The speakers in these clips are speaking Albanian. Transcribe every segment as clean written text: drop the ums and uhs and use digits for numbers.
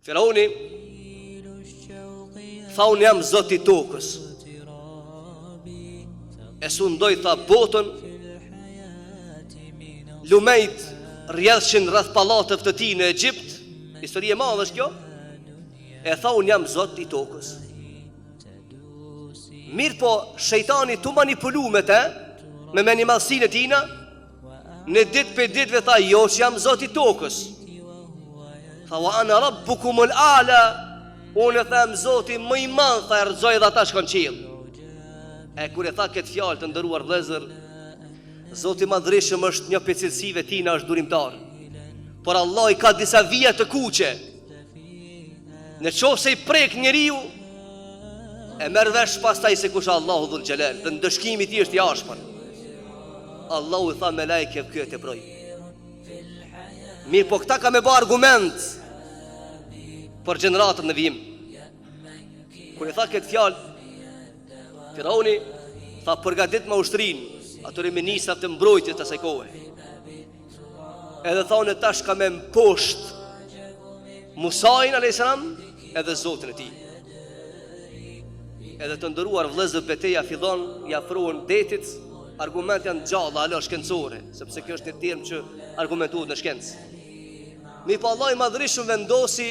Firauni tha unë jam Zoti i tokës. E sundoi tha botën, lumejt rjedhshin rreth pallateve të tij në Egjipt. Histori e madhe është kjo. E tha unë jam Zoti i tokës. Mirë po, shejtani tu manipulu me te, me menimalsinë e tina. Në ditë për ditëve tha, jo që jam Zoti i tokës. Tha, wa ana rabbukumul a'la. Unë e them Zoti më i madh, tha, erxoj dhe ata shkon qiell. E kur e tha këtë fjalë, të nderuar vëllezër, Zoti i madhreshëm është një prej cilësive tina, është durimtar. Por Allah i ka disa vija të kuqe. Në qoftë se i prek njeriu, e merr vesh pastaj se kush Allahu dhul xhelal, dhe ndëshkimi i tij është i ashpër. Allahu i tha me lajke këtë e broj. Mirë po këta ka me bë argument për gjeneratën në vijim. Kur i tha këtë fjalë, Firauni tha përgatit me ushtrinë atyre ministrat të mbrojtjes të asaj kohe. Edhe thonë tash ka me mposht Musajin a.s. edhe Zotin e tij. Edhe të ndëruar vëllezër, betejë fillon, i afrohen detit. Argumentet janë gjalla, ala shkencore, sepse kjo është një term që argumentohet në shkencë. Mi pa Allah i madhrishëm vendosi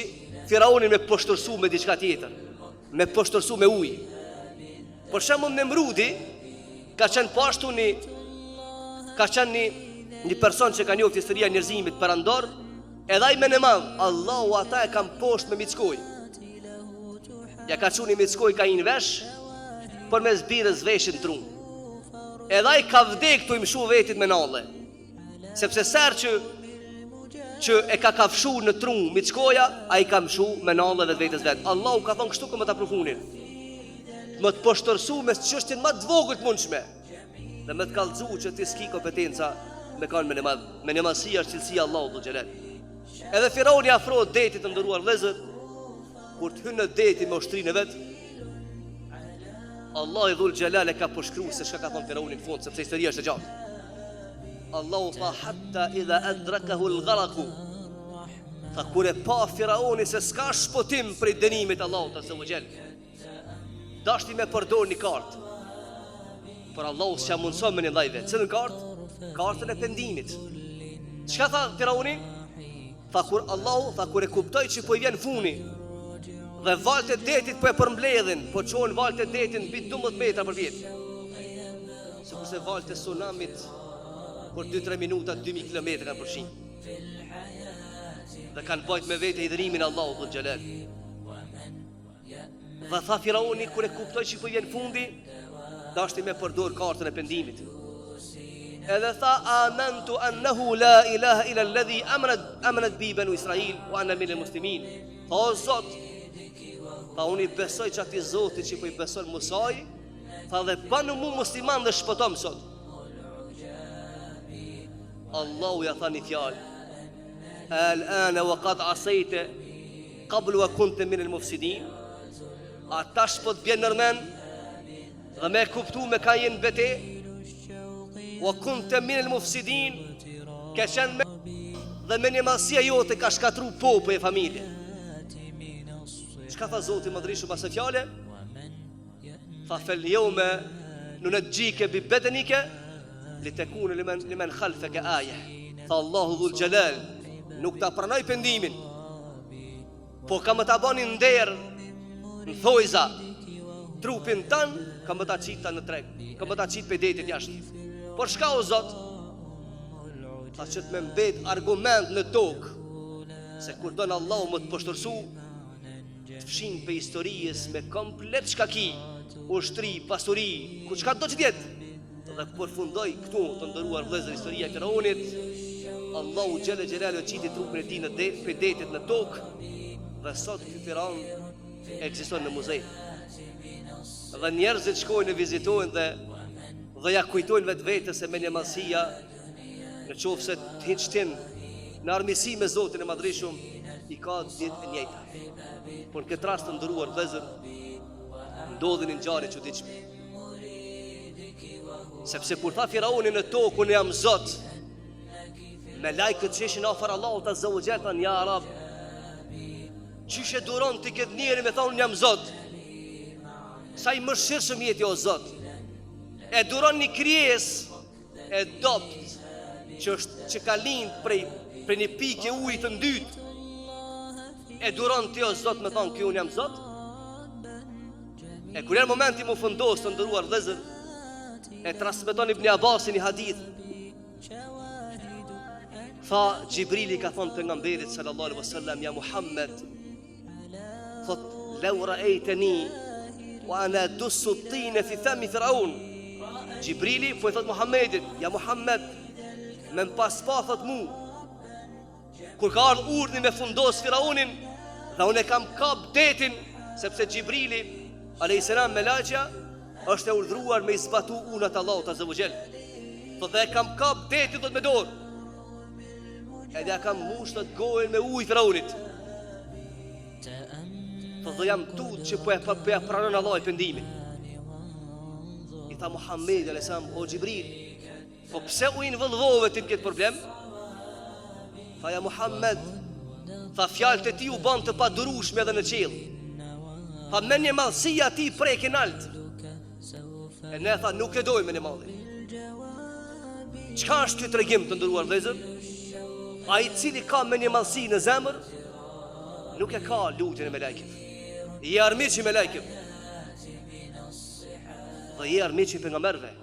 Firaunin me poshtërsu me diçka tjetër, me poshtërsu me ujë. Për shembull Nemrudi ka qenë pashtu një person që ka njohur historia e njerëzimit perandor, edhe ai me në madh, Allahu ata e kam poshtë me mickoj. Ja ka çuni mickoj ka një vesh, por me zbirës veshin trum. Edhe ai ka vdek tu i mshu vetit me nalle. Sepse serë që e ka kafshu në trum mickoja, ai ka mshu me nalle dhe vetes vet. Allahu ka thonë kështu që më ta përfunin. Më të poshtërsu me çështjen më të vogël të mundshme. Dhe më të kallëzu që ti s'ki kompetenca me kanë me një madhësia është cilësia Allahu dhul xhelal. Edhe Firauni afrohet detit të ndëruar vëllezër, kur të hynë në deti me ushtrinë e vet, Allah i dhul xhelal e ka përshkruar se çka ka thonë Firauni në fund, sepse historia është e gjatë. Allahu tha hatta idha adrakahu al-gharq. Tha kur e pa Firauni se s'ka shpotim prej dënimit Allahut azza wa jall, dashti me përdor një kartë. Por Allahu s'ja mundson me një lloj vet. Cilën kartë? Kartën e pendimit. Çka tha Firauni? Tha kur Allahu, tha kur e kuptoi që po i vjen funi dhe valët e detit po e përmbledhin, po çon valët e detit mbi 12 metra për vjet. Sikurse valët e tsunamit për 2-3 minuta 2000 kilometra kanë përfshin. Dhe kanë bajt me vete hidhrimin Allahu dhul xhelal. Dhe tha Firauni kur e kuptoi që po i vjen fundi, dashti me përdor kartën e pendimit. Edhe tha amantu annahu la ilaha illa alladhi amanat bi banu Israil wa ana min almuslimin. Tha o Zot, tha unë i besoj që ati Zoti që po i beson Musaj, tha dhe banu mu musliman dhe shpëtom sot. Allahu ja tha një fjalë, al-ana wa qad asayta qablu wa kunta min al-mufsidin. Ata po të bjen nërmen dhe me kuptu me ka jenë bete, wa kunta min al-mufsidin, ka qenë me dhe me një masia jote ka shkatru popë e familje. Çka tha Zoti i madhrishëm pas së fjale? Tha fel yawma nunajjika bi badanika litakuna liman khalfaka aya. Tha Allahu dhul xhelal nuk ta pranoj pendimin, po ka më ta bani nder në thojza trupin tan, ka më ta qita në treg, ka më ta qit pe detit jashtë. Por shka o Zot? Tha që të me mbet argument në tokë, se kur donë Allahu më të poshtërsu, të fshin për historijës me komplet shkaki, ushtri, pasuri, ku çka do që tjetë. Dhe kur fundoj këtu të ndëruar vëllezër historia e Firaunit, Allahu xhelle xhelalu qiti trupin e tij në për detit në tokë, dhe sot ky Firaun ekziston në muze. Dhe njerëzit shkojnë e vizitojnë dhe ja kujtojnë vetë se me një madhësia, në qoftë se të hiqtin në armisi me Zotin e madhrishëm, i ka ditë e njëjta. Por në këtë rast të ndëruar vëllezër, ndodhin një ngjarje e çuditshme. Sepse kur tha Firauni në tokë unë jam Zot, me lajkët që ishin afër Allahut azza wa jalla thanë ja Rab, Qyshe duron të këtë njeri me thonë jam Zot. Sa i mëshirshëm jeti o Zot. E duron një krijes e dopt që ka lind prej një pikë ujë të ndyt. E duron ti o Zot me thonë kjo unë jam Zot. E kur janë momenti mu fundos të ndëruar vëllezër, e transmeton Ibn Abbasin një hadith. Tha Gjibrili ka thonë pejgamberit sallallahu alaihi wasallam, ja Muhammed, thot law ra'aytani wa ana dussu at-tin fi fami Firaun. Gjibrili po i thot Muhammedit, ja Muhammed, me pas pa thot mu, kur ka ardhur urdhni me fundos Firaunin, dhe unë e kam kap detin, sepse Gjibrili alayhis salam me laqja është e urdhruar me i zbatu unat Allahut azza wa jall. Thot dhe e kam kap detin thot me dorë. Edhe ja kam mushtë të gojën me ujë Firaunit. Thot dhe jam tut që po e pranon Allah i pendimin. I tha Muhammed alayhis salam, o Gjibril, po pse u involvove ti në këtë problem? Tha ja Muhammed, tha fjalët e ti u ban të padurueshme edhe në qiell. Tha me një madhësia ti prek e nalt. E ne tha nuk e doj me një madhë. Qka është kjo tregim të ndëruar vëllezër? A i cili ka me një madhësi në zemër, nuk e ka lutjen e melekit. I armiqi melekit. Dhe i armiqi pejgamberëve.